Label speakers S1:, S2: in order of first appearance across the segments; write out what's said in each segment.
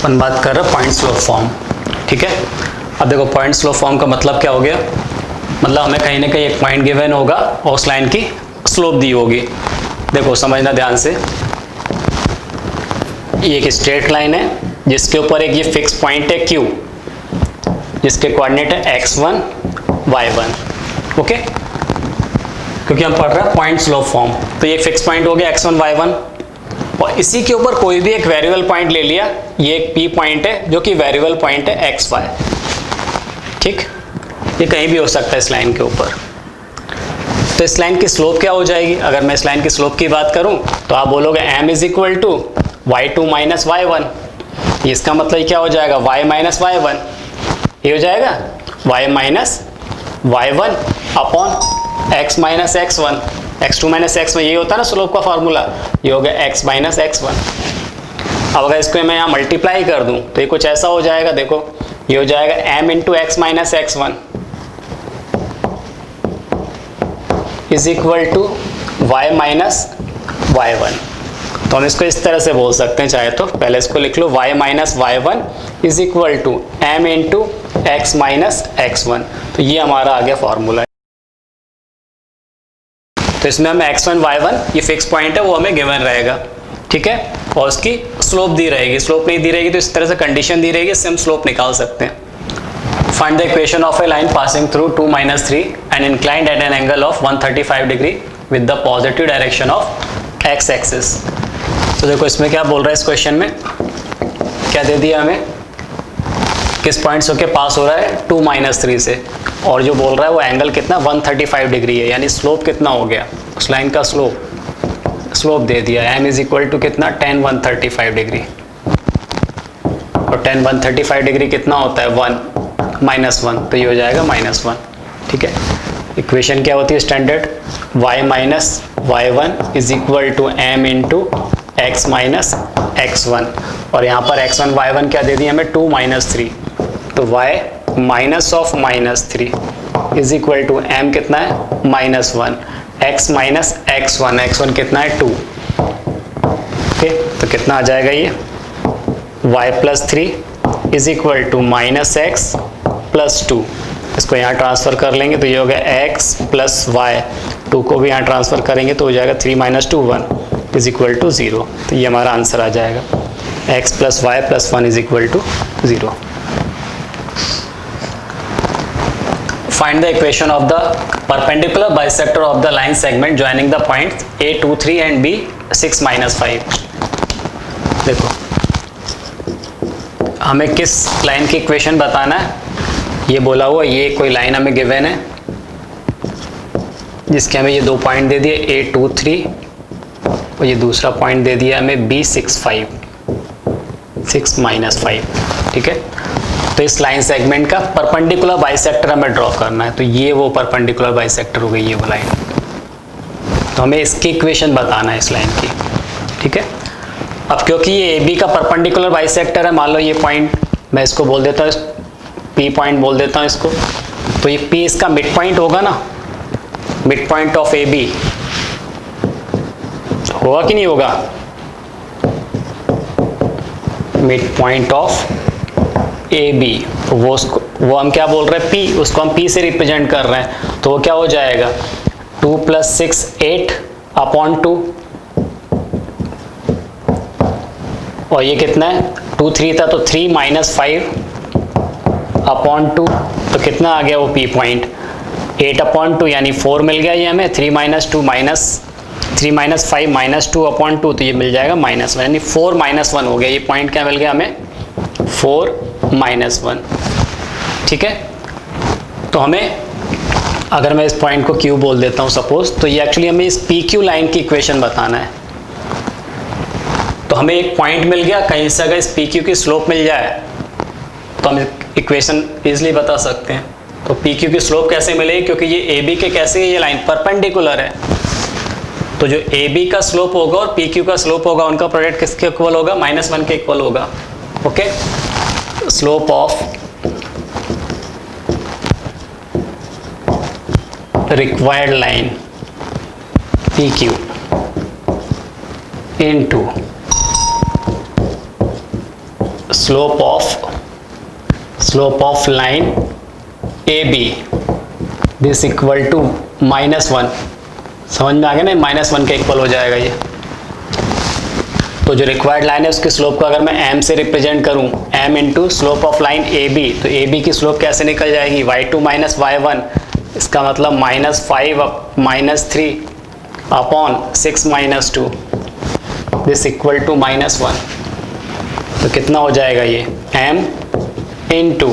S1: अपन बात कर रहे हैं पॉइंट स्लोप फॉर्म, ठीक है। अब देखो पॉइंट स्लोप फॉर्म का मतलब क्या हो गया, मतलब हमें कहीं ना कहीं एक पॉइंट गिवन होगा और उस लाइन की स्लोप दी होगी। देखो समझना ध्यान से, ये एक स्ट्रेट लाइन है जिसके ऊपर एक ये फिक्स पॉइंट है Q, जिसके कोऑर्डिनेट है x1 y1, ओके। क्योंकि हम पढ़ रहे हैं पॉइंट स्लोप फॉर्म, तो ये फिक्स पॉइंट हो गया x1 y1 और इसी के ऊपर कोई भी एक वेरिएबल पॉइंट ले लिया, ये एक P पॉइंट है जो कि वेरिएबल पॉइंट है xy, ठीक। ये कहीं भी हो सकता है इस लाइन के ऊपर। तो इस लाइन की स्लोप क्या हो जाएगी, अगर मैं इस लाइन की स्लोप की बात करूं तो आप बोलोगे m is equal to y2 minus y1। इसका मतलब क्या हो जाएगा, y माइनस y1, ये हो जाएगा y minus y1 upon x minus x1, x2 minus x1, ये होता है ना स्लोप का फॉर्मूला, ये हो गया x माइनस x1। अब अगर इसको मैं यहाँ मल्टीप्लाई कर दूं तो ये कुछ ऐसा हो जाएगा, देखो ये हो जाएगा m into x minus x1 is equal to y minus y1। तो हम इसको इस तरह से बोल सकते हैं, चाहे तो पहले इसको लिख लो y minus y1 is equal to m into x minus x1। तो ये हमारा आ गया फॉर्मूला। तो इसमें हमें x1 y1 ये फिक्स पॉइंट है वो हमें गिवन रहेगा, ठीक है, और उसकी स्लोप दी रहेगी। स्लोप नहीं दी रहेगी तो इस तरह से कंडीशन दी रहेगी, इससे हम स्लोप निकाल सकते हैं। Find the equation of a line passing through 2 minus 3 and inclined at an angle of 135 degree with the positive direction of x axis। तो देखो इसमें क्या बोल रहा है, इस क्वेश्चन में क्या दे दिया हमें, किस पॉइंट से होके पास हो रहा है 2 माइनस 3 से, और जो बोल रहा है वो एंगल कितना 135 डिग्री है, यानी स्लोप कितना हो गया उस लाइन का स्लोप दे दिया m इज इक्वल टू कितना tan 135 डिग्री, और tan 135 डिग्री कितना होता है 1 माइनस 1, तो ये हो जाएगा -1, ठीक है। इक्वेशन क्या होती है standard, y minus y1 is equal to m into x minus x1, और यहाँ पर x1 y1 क्या दे दिया हमें 2 माइनस 3, तो y minus of -3 is equal to m कितना है -1, x माइनस x1 कितना है 2, ओके। तो कितना आ जाएगा ये y plus 3 is equal to minus x plus 2, इसको यहाँ ट्रांसफर कर लेंगे तो ये हो गया x प्लस वाई, 2 को भी यहाँ ट्रांसफर करेंगे तो हो जाएगा 3 माइनस 2 1 इज इक्वल टू 0। तो ये हमारा आंसर आ जाएगा x plus y plus 1 is equal to 0। Find the equation of the perpendicular bisector of the line segment joining the points A 2 3 and B 6 minus 5। देखो हमें किस लाइन की equation बताना है, ये बोला हुआ ये कोई लाइन हमें गिवन है जिसके हमें ये 2 पॉइंट दे दिए A 2 3 और ये दूसरा पॉइंट दे दिया हमें B 6 5 6 माइनस 5, ठीक है। तो इस लाइन सेगमेंट का परपेंडिकुलर बाइसेक्टर हमें ड्रॉ करना है, तो ये वो परपेंडिकुलर बाइसेक्टर हो गई ये वो लाइन, तो हमें इसकी इक्वेशन बताना है इस लाइन की, ठीक है। अब क्योंकि ये AB का परपेंडिकुलर बाइसेक्टर है, मान लो ये पॉइंट मैं इसको बोल देता हूँ P पॉइंट बोल देता हूँ इसको, तो ये P इसका मिड पॉइंट होगा ना, मिड पॉइंट ऑफ AB होगा कि नहीं होगा, मिड पॉइंट ऑफ AB, तो वो हम क्या बोल रहे हैं P, उसको हम P से रिप्रेजेंट कर रहे हैं, तो वो क्या हो जाएगा 2 प्लस 6 8 अपॉन 2, और ये कितना है 2 3 था तो 3 माइनस 5 अपॉन 2, तो कितना आ गया वो P पॉइंट 8 अपॉन 2 यानी 4 मिल गया ये हमें, 3 minus 2 minus 3 minus 5 minus 2 upon 2, तो ये मिल जाएगा -1, यानी 4 माइनस 1 हो गया, ये पॉइंट क्या मिल गया हमें 4 माइनस 1, ठीक है। तो हमें अगर मैं इस पॉइंट को Q बोल देता हूँ सपोज, तो ये एक्चुअली हमें इस PQ लाइन की इक्वेशन बताना है। तो हमें एक पॉइंट मिल गया, कहीं से अगर इस PQ की स्लोप मिल जाए तो हम इक्वेशन इजीली बता सकते हैं। तो PQ की स्लोप कैसे मिलेगी, क्योंकि ये AB के कैसे ये लाइन परपेंडिकुलर है, तो जो AB का स्लोप होगा और PQ का स्लोप होगा उनका प्रोडक्ट किसके इक्वल होगा -1 के इक्वल होगा, okay. Slope of required line PQ into slope of line A B this equal to -1, समझ में आ गया ना, -1 के इक्वल हो जाएगा ये। तो जो रिक्वायर्ड लाइन है उसकी स्लोप को अगर मैं m से रिप्रेजेंट करूं, m into slope of line A B, तो ए बी की स्लोप कैसे निकल जाएगी, y2 माइनस y1, इसका मतलब -5 -3 अपॉन 6 -2 दिस इक्वल टू -1। तो कितना हो जाएगा ये m इंटू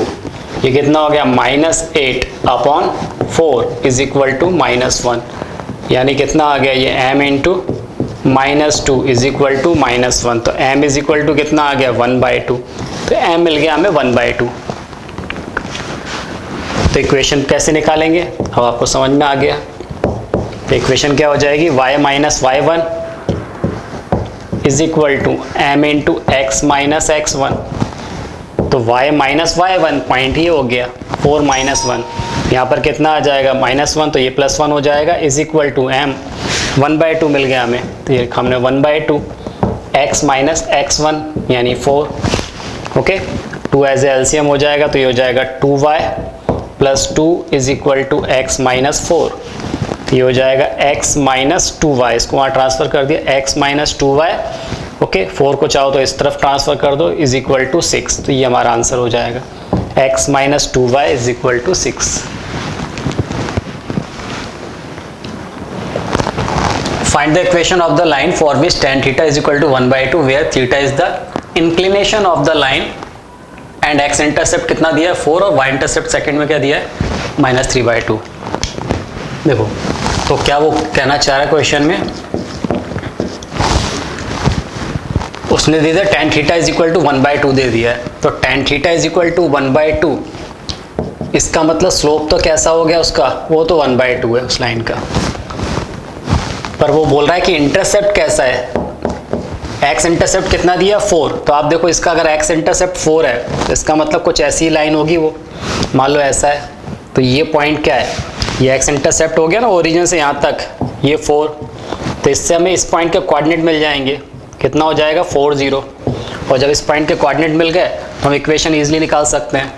S1: ये कितना हो गया -8 अपॉन 4 इज इक्वल टू -1, यानी कितना आ गया ये m into -2 is equal to -1। तो m इज इक्वल टू कितना आ गया 1/2, तो m मिल गया हमें 1/2। तो इक्वेशन कैसे निकालेंगे, अब आपको समझ में आ गया। तो इक्वेशन क्या हो जाएगी, y minus y1 is equal to m into x minus x1। तो y माइनस y1 पॉइंट ही हो गया 4 -1, यहाँ पर कितना आ जाएगा -1, तो ये +1 हो जाएगा इज इक्वल टू m 1/2 मिल गया हमें। तो ये हमने 1/2 x माइनस x1 यानी 4, ओके। 2 एज एलसीएम हो जाएगा, तो ये हो जाएगा 2y plus 2 is equal to x minus 4। ये हो जाएगा x माइनस 2y, इसको वहाँ ट्रांसफर कर दिया, x माइनस 2y, ओके। 4 को चाहो तो इस तरफ ट्रांसफर कर दो, इज इक्वल टू 6। तो ये हमारा आंसर हो जाएगा, x minus 2y is equal to 6। Find the equation of the line for which tan theta is equal to 1/2 where theta is the inclination of the line and x intercept कितना दिया है 4 और y intercept second में क्या दिया है -3/2। देखो तो क्या वो कहना चाह रहा है क्वेश्चन में, उसने दे दिया tan theta is equal to 1/2 दे दिया है। तो tan theta is equal to 1/2, इसका मतलब स्लोप तो कैसा हो गया उसका, वो तो 1/2 है उस लाइन का, पर वो बोल रहा है कि इंटरसेप्ट कैसा है, x इंटरसेप्ट कितना दिया 4। तो आप देखो इसका अगर x इंटरसेप्ट 4 है तो इसका मतलब कुछ ऐसी लाइन होगी, वो मान लो ऐसा है, तो ये पॉइंट क्या है, ये x इंटरसेप्ट हो गया ना ओरिजिन से यहाँ तक, ये 4, तो इससे हमें इस पॉइंट के कोऑर्डिनेट मिल जाएंगे, कितना हो जाएगा 4 0। और जब इस पॉइंट के कोऑर्डिनेट मिल गए तो हम इक्वेशन ईजिली निकाल सकते हैं,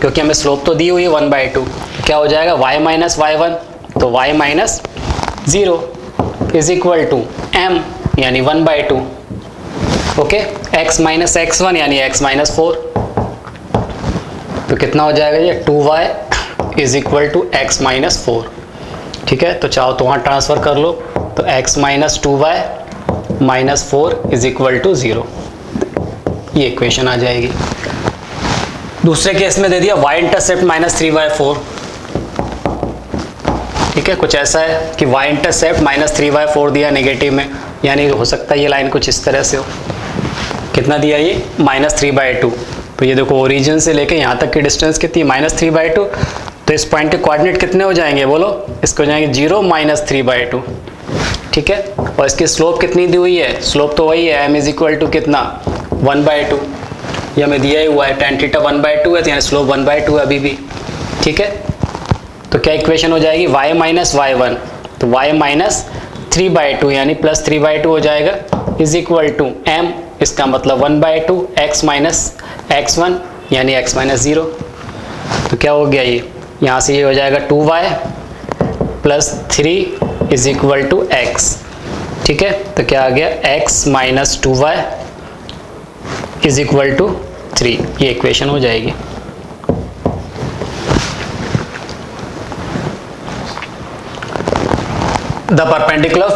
S1: क्योंकि हमें स्लोप तो दी हुई है 1/2। क्या हो जाएगा y माइनस y1, तो y minus 0 is equal to m यानी 1/2, ओके। x माइनस x1 यानी x माइनस 4, तो कितना हो जाएगा ये 2y is equal to x minus 4, ठीक है। तो चाहो तो वहाँ ट्रांसफर कर लो, तो x minus 2y minus 4 is equal to 0, ये इक्वेशन आ जाएगी। दूसरे केस में दे दिया y इंटरसेप्ट -3/4, ठीक है। कुछ ऐसा है कि y इंटरसेप्ट -3/4 दिया नेगेटिव में, यानी हो सकता है ये लाइन कुछ इस तरह से हो, कितना दिया ये -3/2। तो ये देखो ओरिजिन से लेके यहाँ तक की डिस्टेंस कितनी -3/2, तो इस पॉइंट के कोऑर्डिनेट कितने हो जाएंगे बोलो, इसको हो जाएंगे 0 -3/2, ठीक है। और इसकी स्लोप कितनी दी हुई है, स्लोप तो वही है m इज इक्वल टू कितना 1/2, ये हमें दिया ही हुआ है, tan थीटा 1/2 है, तो यहाँ स्लोप 1/2 है अभी भी, ठीक है। तो क्या इक्वेशन हो जाएगी y माइनस y1, तो y माइनस 3/2 यानी +3/2 हो जाएगा इज इक्वल टू m, इसका मतलब 1/2 x माइनस x1 यानी x माइनस 0। तो क्या हो गया ये, यहाँ से ये हो जाएगा 2y plus 3 is equal to x, ठीक है। तो क्या आ गया x minus 2y is equal to 3, ये इक्वेशन हो जाएगी। The perpendicular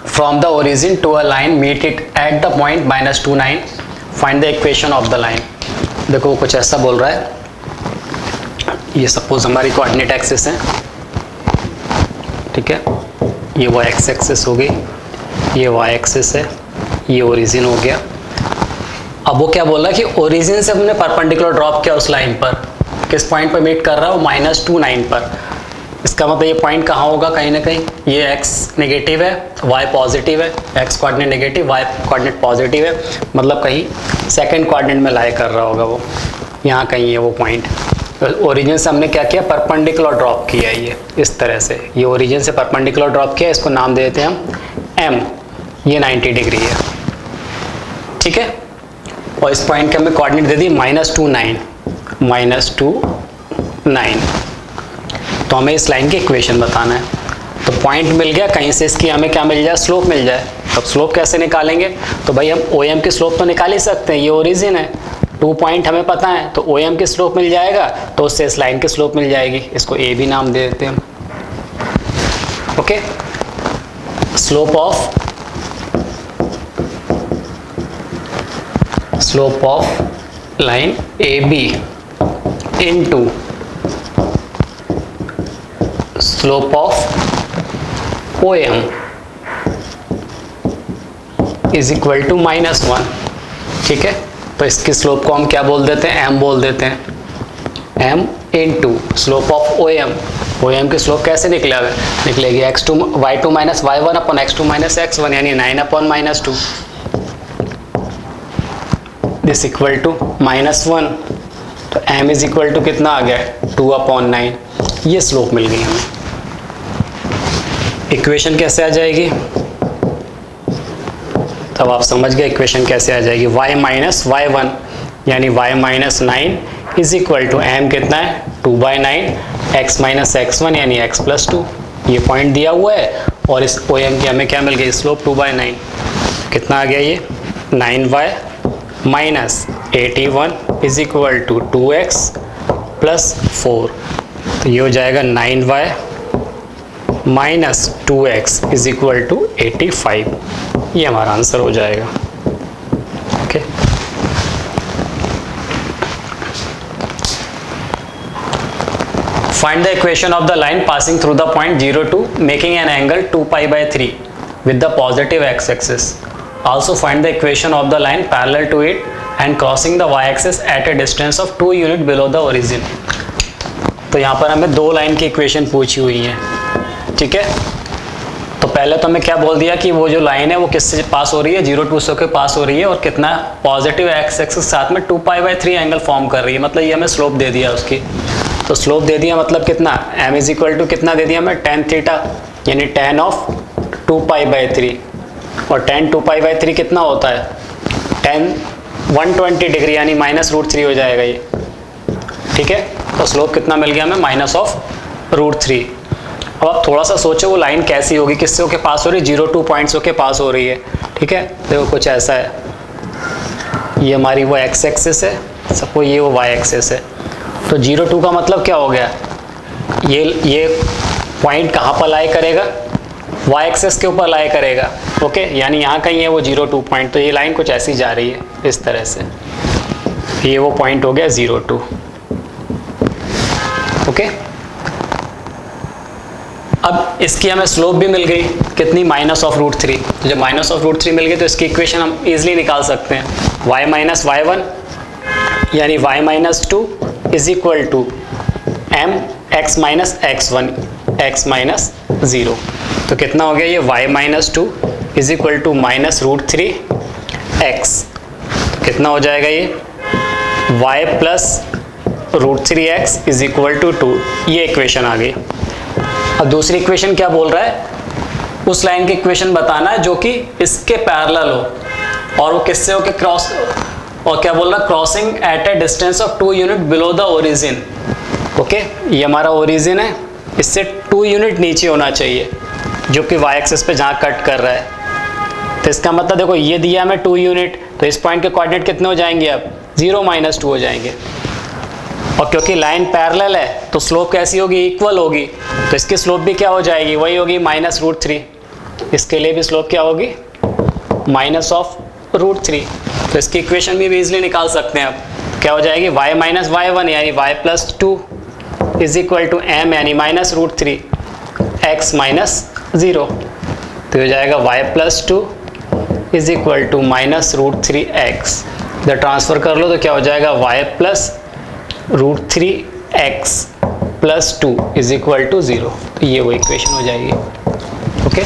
S1: from the origin to a line meet it at the point -2 9, find the equation of the line। देखो कुछ ऐसा बोल रहा है, ये सपोज हमारी कोऑर्डिनेट एक्सिस है, ठीक है, ये वो x एक्सिस हो गई, ये y एक्सिस है, ये ओरिजिन हो गया। अब वो क्या बोल रहा है कि ओरिजिन से हमने परपेंडिकुलर ड्रॉप किया उस लाइन पर, किस पॉइंट पर मीट कर रहा है वो -2 9 पर। इसका मतलब ये पॉइंट कहाँ होगा, कहीं ना कहीं, ये x नेगेटिव है y पॉजिटिव है, x coordinate negative y coordinate positive है, मतलब कहीं सेकंड कोऑर्डिनेट में लाई कर रहा होगा वो, यहाँ कहीं है वो पॉइंट। तो ओरिजिन से हमने क्या किया, परपेंडिकुलर ड्रॉप किया है, ये इस तरह से, ये ओरिजिन से परपेंडिकुलर ड्रॉप किया, इसको नाम दे देते हैं हम m, ये 90 डिग्री है, ठीक है। और इस पॉइंट के हमें कोऑर्डिनेट दे दी -2 9, -2 9। तो हमें इस लाइन की इक्वेशन बताना है। तो पॉइंट मिल गया, कहीं से इसकी हमें क्या मिल जाए, स्लोप मिल जाए। अब स्लोप कैसे निकालेंगे, तो भाई हम OM की स्लोप तो निकाल ही सकते हैं, ये ओरिजिन है, 2 पॉइंट हमें पता है, तो OM की स्लोप मिल जाएगा, तो उससे इस लाइन की स्लोप मिल जाएगी। इसको A भी नाम दे देते हैं हम। Okay, slope of line AB into slope of OM is equal to -1। ठीक है, तो इसकी स्लोप को हम क्या बोल देते हैं, M बोल देते हैं, M into slope of OM की स्लोप कैसे निकलेगी y2 minus y1 upon x2 minus x1, यानी 9 अपॉन -2, दिस इक्वल टू -1। तो M इज इक्वल टू कितना आ गया, 2 अपॉन 9। ये स्लोप मिल गई हमें। इक्वेशन कैसे आ जाएगी, तब आप समझ गए इक्वेशन कैसे आ जाएगी। y माइनस y1 यानी y minus 9 is equal to M कितना है, 2/9, x माइनस x1 यानी x प्लस 2। ये पॉइंट दिया हुआ है और इस OM की हमें क्या मिल गई, स्लोप 2/9। कितना आ गया ये, 9y minus 81 is equal to 2x plus 4। तो ये हो जाएगा 9y minus 2x is equal to 85। ये हमारा आंसर हो जाएगा। Okay, find the equation of the line passing through the point 0 2 making an angle 2π/3 with the positive x-axis. Also find the equation of the line parallel to it and crossing the y-axis at a distance of 2 unit below the origin. तो यहाँ पर हमें 2 line की equation पूछी हुई है। ठीक है, तो पहले तो हमें क्या बोल दिया कि वो जो लाइन है वो किससे पास हो रही है, 0 2 से के पास हो रही है, और कितना पॉजिटिव एक्स एक्सिस साथ में 2π/3 एंगल फॉर्म कर रही है। मतलब ये हमें स्लोप दे दिया उसकी। तो स्लोप दे दिया मतलब कितना, M इज इक्वल टू कितना दे दिया हमें, tan थीटा, यानी tan ऑफ 2π/3। और tan 2π/3 कितना होता है, tan 120 डिग्री, यानी -√3 हो जाएगा ये। ठीक है, तो स्लोप कितना मिल गया हमें, -√3। अब आप थोड़ा सा सोचो वो लाइन कैसी होगी, किससे होके पास हो रही है, 0 2 पॉइंट्स होके पास हो रही है। ठीक है, देखो कुछ ऐसा है, ये हमारी वो एक्स एक्सिस है, सपोज ये वो वाई एक्सिस है। तो 0 2 का मतलब क्या हो गया, ये पॉइंट कहाँ पर लाई करेगा, वाई एक्सिस के ऊपर लाई करेगा। ओके, यानी यहाँ कहीं है वो 0 2 पॉइंट, तो ये लाइन कुछ ऐसी जा रही है इस तरह से। ये वो पॉइंट हो गया 0 2। ओके, अब इसकी हमें स्लोप भी मिल गई कितनी, -√3। तो जब -√3 मिल गई तो इसकी इक्वेशन हम इजीली निकाल सकते हैं। y माइनस y1 यानी y minus 2 is equal to m x minus x1 x minus 0। तो कितना हो गया ये, y minus 2 is equal to -√3 x। कितना हो जाएगा ये, y plus √3x is equal to 2। ये इक्वेशन आ गई। अब दूसरी इक्वेशन क्या बोल रहा है, उस लाइन की इक्वेशन बताना है जो कि इसके पैरेलल हो, और वो किससे हो के क्रॉस, और क्या बोल रहा है, crossing at a distance of 2 unit below the origin. Okay, ये हमारा ओरिजिन है, इससे 2 यूनिट नीचे होना चाहिए, जो कि वाई एक्सिस पे जहाँ कट कर रहा है। तो इसका मतलब देखो ये दिया हमें 2 यूनिट, तो इस पॉइंट के कोऑर्डिनेट कितने हो जाएंगे, अब 0 -2 हो जाएंगे। और क्योंकि लाइन पैरेलल है तो स्लोप कैसी होगी, इक्वल होगी, तो इसकी स्लोप भी क्या हो जाएगी, वही होगी -√3। इसके लिए भी स्लोप क्या होगी, -√3। तो इसकी इक्वेशन भी इजीली निकाल सकते हैं। अब क्या हो जाएगी, y माइनस y1 यानी y plus 2 is equal to m यानी -√3 x माइनस 0। तो हो जाएगा y plus 2 is equal to -√3 x। जब ट्रांसफर कर लो तो क्या हो जाएगा, y plus √3x plus 2 is equal to 0। तो ये वो इक्वेशन हो जाएगी। ओके।